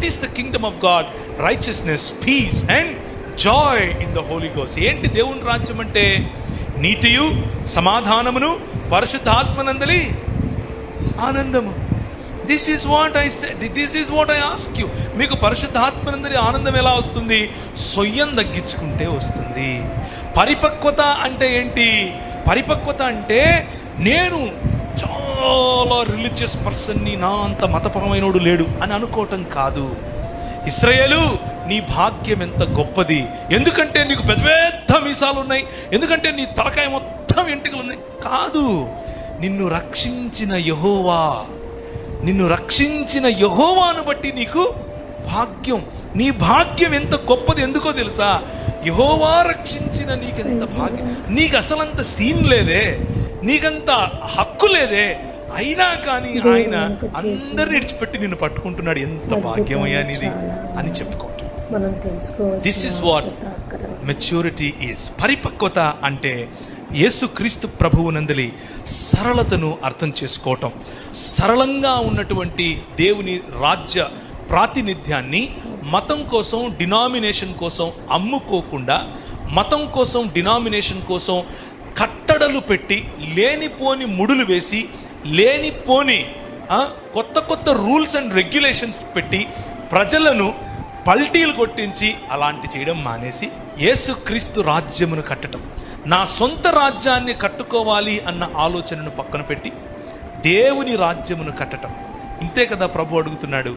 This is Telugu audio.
What is the kingdom of God? Righteousness, peace and joy in the Holy Ghost. ఏంటి దేవుని రాజ్యం అంటే? నీతియు, సమాధానమును, పరిశుద్ధాత్మనందలి ఆనందము. This is what I say, this is what I ask you. మీకు పరిశుద్ధాత్మనందలి ఆనందం ఎలా వస్తుంది? సొయ్యం తగ్గించుకుంటే వస్తుంది. పరిపక్వత అంటే ఏంటి? పరిపక్వత అంటే నేను చాలా రిలీజియస్ పర్సన్ని, నా అంత మతపరమైనోడు లేడు అని అనుకోవటం కాదు. ఇశ్రాయేలు, నీ భాగ్యం ఎంత గొప్పది, ఎందుకంటే నీకు పెద్ద పెద్ద మీసాలు ఉన్నాయి, ఎందుకంటే నీ తలకాయ మొత్తం ఎంటుకలు ఉన్నాయి. కాదు, నిన్ను రక్షించిన యెహోవా, నిన్ను రక్షించిన యెహోవాను బట్టి నీకు భాగ్యం. నీ భాగ్యం ఎంత గొప్పది ఎందుకో తెలుసా? యెహోవా రక్షించిన నీకెంత భాగ్యం. నీకు అసలంత సీన్ లేదే, నీకంత హక్కు లేదే, అయినా కానీ ఆయన అందరిని విడిచిపెట్టి నిన్ను పట్టుకుంటున్నాడు. ఎంత భాగ్యమయ్యా నీది అని చెప్పుకోవటం. This is what maturity is. పరిపక్వత అంటే యేసుక్రీస్తు ప్రభువునందలి సరళతను అర్థం చేసుకోవటం. సరళంగా ఉన్నటువంటి దేవుని రాజ్య ప్రాతినిధ్యాన్ని మతం కోసం, డినామినేషన్ కోసం అమ్ముకోకుండా, మతం కోసం, డినామినేషన్ కోసం కట్టడలు పెట్టి, లేనిపోని ముడులు వేసి, లేనిపోని కొత్త కొత్త రూల్స్ అండ్ రెగ్యులేషన్స్ పెట్టి ప్రజలను పల్టీలు కొట్టించి అలాంటి చేయడం మానేసి యేసుక్రీస్తు రాజ్యమును కట్టడం, నా సొంత రాజ్యాన్ని కట్టుకోవాలి అన్న ఆలోచనను పక్కన పెట్టి దేవుని రాజ్యమును కట్టడం. ఇంతే కదా ప్రభు అడుగుతున్నాడు.